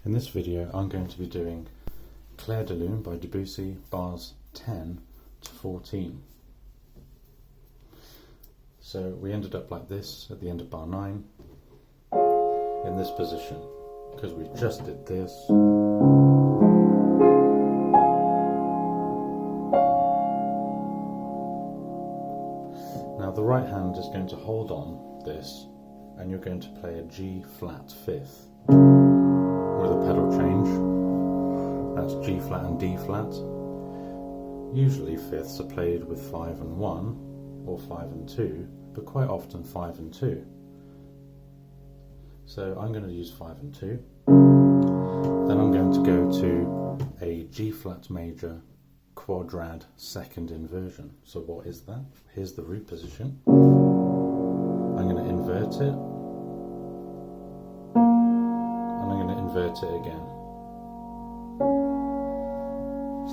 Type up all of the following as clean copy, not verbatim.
In this video I'm going to be doing Clair de Lune by Debussy, bars 10 to 14. So we ended up like this at the end of bar 9, in this position, because we just did this. Now the right hand is going to hold on this, and you're going to play a G flat fifth with a pedal change. That's G flat and D flat. Usually fifths are played with 5 and 1 or 5 and 2, but quite often 5 and 2. So I'm going to use 5 and 2. Then I'm going to go to a G flat major quadrad second inversion. So what is that? Here's the root position. I'm going to invert it, and I'm going to invert it again.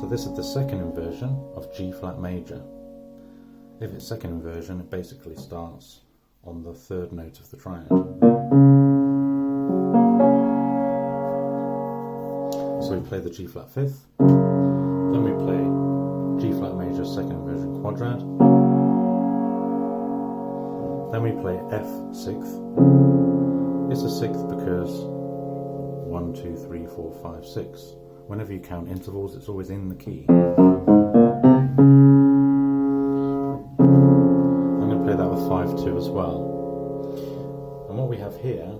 So this is the second inversion of G flat major. If it's second inversion, it basically starts on the third note of the triad. So we play the G flat fifth, then we play G flat major second inversion quadrad, then we play F sixth. It's a sixth because 1, 2, 3, 4, 5, 6. Whenever you count intervals, it's always in the key. I'm going to play that with 5-2 as well. And what we have here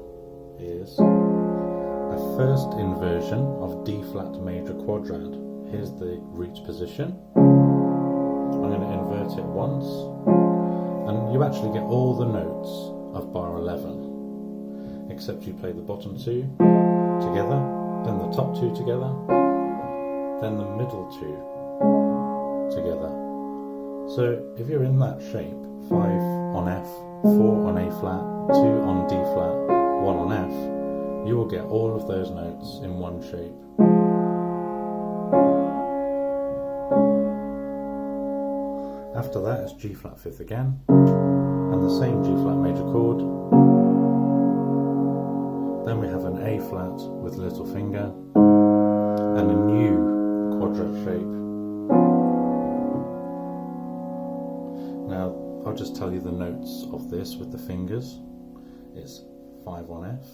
is a first inversion of D flat major quadrad. Here's the root position. I'm going to invert it once, and you actually get all the notes of bar 11, except you play the bottom 2 together, then the top 2 together, then the middle 2 together. So if you're in that shape, 5 on F, 4 on A flat, 2 on D flat, 1 on F, you will get all of those notes in one shape. After that it's G flat fifth again, and the same G flat major chord. Then we have an A flat with little finger, and a new quadrat shape. Now I'll just tell you the notes of this with the fingers. It's 5 on F,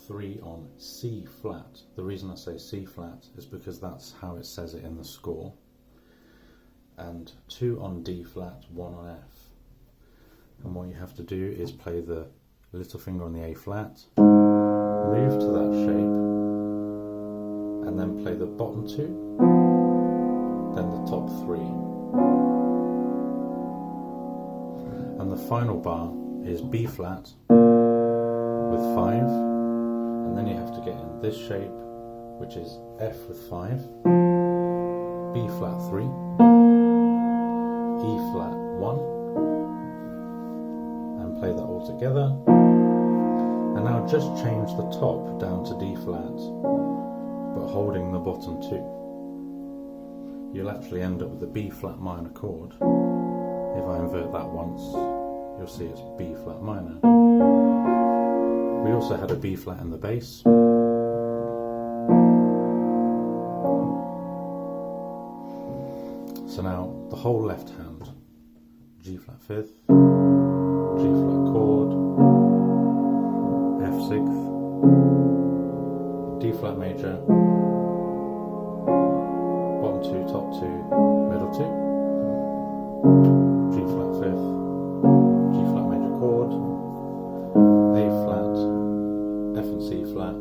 3 on C flat. The reason I say C flat is because that's how it says it in the score. And 2 on D flat, 1 on F. And what you have to do is play the little finger on the A flat, move to that shape, and then play the bottom 2, then the top 3. And the final bar is B flat with 5, and then you have to get in this shape, which is F with 5, B flat 3, E flat 1, and play that all together. And now just change the top down to D flat, but holding the bottom 2. You'll actually end up with a B flat minor chord. If I invert that once, you'll see it's B flat minor. We also had a B flat in the bass. So now the whole left hand, G flat fifth, G flat chord, F sixth, D flat major, bottom 2, top 2, middle 2, G flat fifth, G flat major chord, A flat, F and C flat,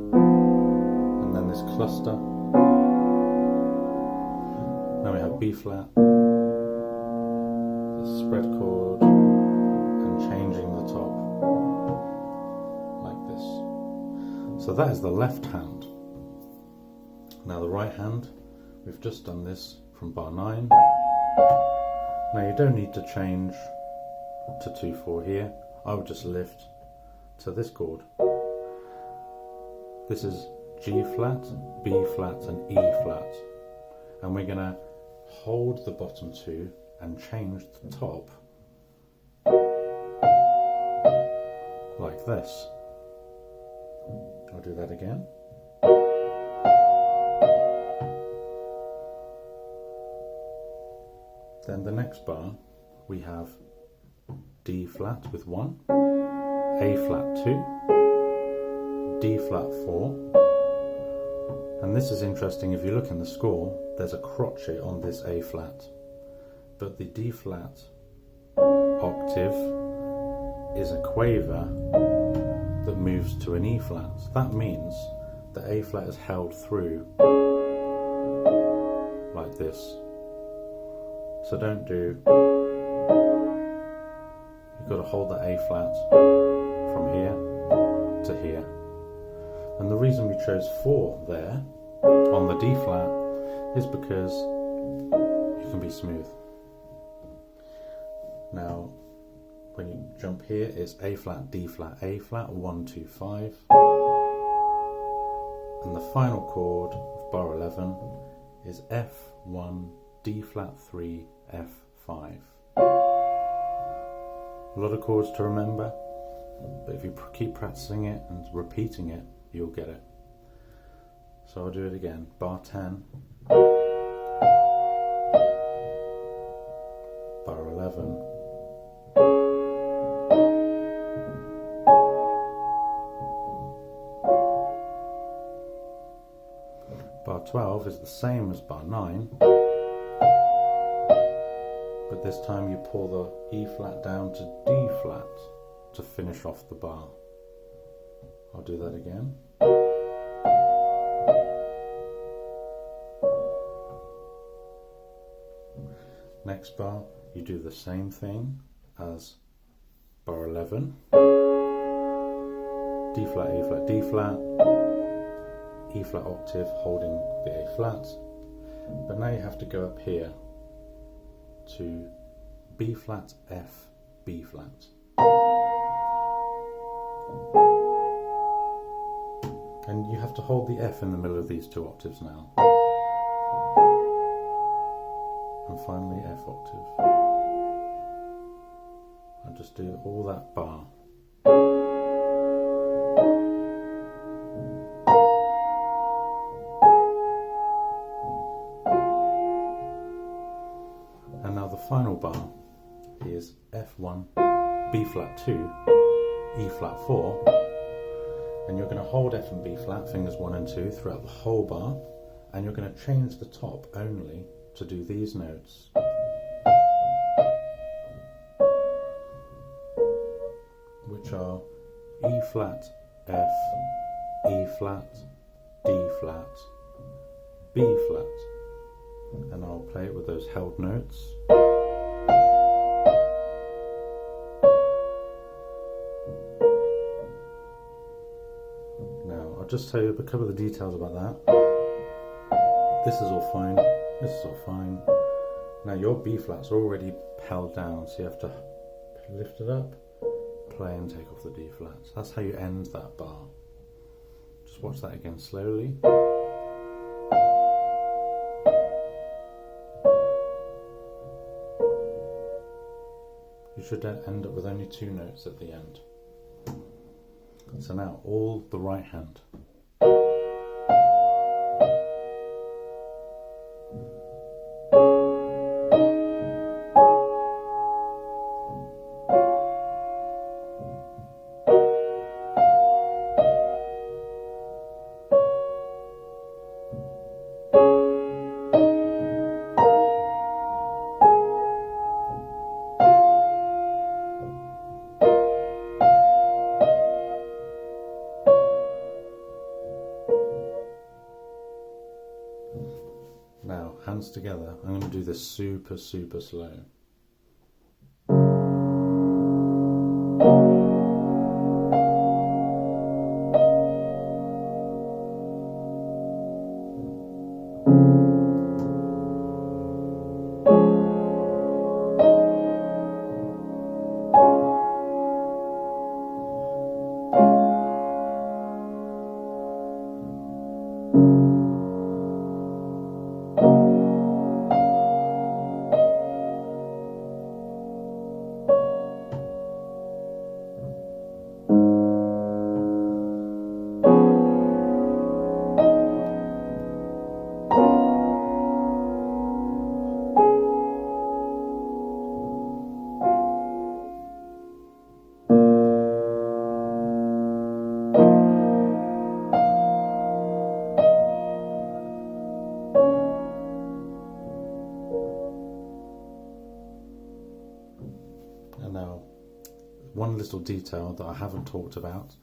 and then this cluster. Now we have B flat, the spread chord, and changing the top like this. So that is the left hand. Now the right hand, we've just done this from bar 9. Now you don't need to change to 2-4 here. I would just lift to this chord. This is G flat, B flat and E flat. And we're going to hold the bottom 2 and change the top like this. I'll do that again. Then the next bar we have D flat with 1, A flat 2, D flat 4, and this is interesting. If you look in the score, there's a crotchet on this A flat, but the D flat octave is a quaver that moves to an E flat. That means the A flat is held through like this. So don't do, you've got to hold the A flat from here to here. And the reason we chose 4 there on the D flat is because you can be smooth. Now when you jump here, it's A flat, D flat, A flat, 1, 2, 5. And the final chord of bar 11 is F1, D flat 3, F5. A lot of chords to remember, but if you keep practicing it and repeating it, you'll get it. So I'll do it again. Bar 10, bar 11, bar 12 is the same as bar 9, but this time you pull the E flat down to D flat to finish off the bar. I'll do that again. Next bar, you do the same thing as bar 11. D flat, A flat, D flat, E flat octave holding the A flat. But now you have to go up here to B flat, F, B flat. And you have to hold the F in the middle of these 2 octaves now. And finally F octave. I'll just do all that bar. And now the final bar is F1, B flat 2, E flat 4, and you're going to hold F and B flat, fingers 1 and 2, throughout the whole bar, and you're going to change the top only to do these notes. Which are E flat, F, E flat, D flat, B flat. And I'll play it with those held notes. Now I'll just tell you a couple of the details about that. This is all fine, this is all fine. Now your B flat's already held down, so you have to lift it up, play and take off the D flats. That's how you end that bar. Just watch that again slowly. You should end up with only 2 notes at the end. So now all the right hand. Now, hands together, I'm going to do this super slow. little detail that I haven't talked about,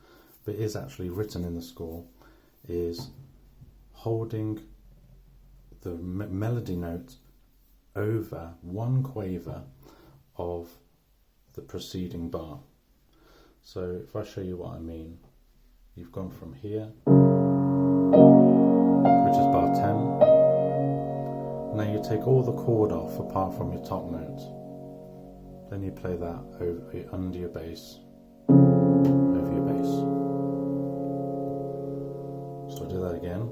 but is actually written in the score, is holding the melody note over one quaver of the preceding bar. So if I show you what I mean, you've gone from here, which is bar 10. Now you take all the chord off apart from your top note. Then you play that over under your bass, over your bass. So I'll do that again.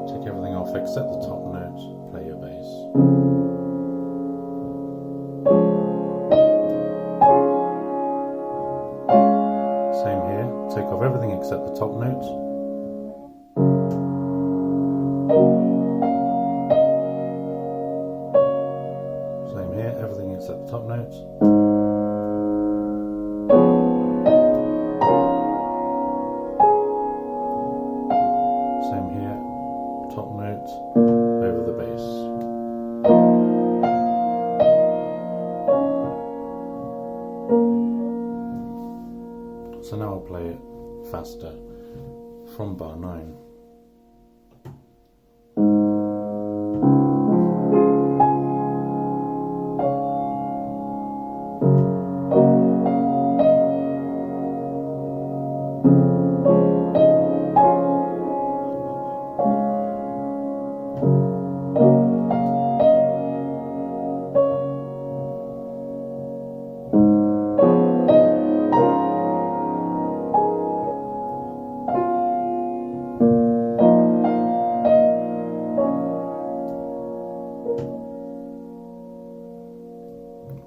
Take everything off except the top note, play your bass. Same here, take off everything except the top note. Same here, everything except the top note. Same here, top note over the bass. So now I'll play it faster from bar 9.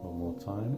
One more time.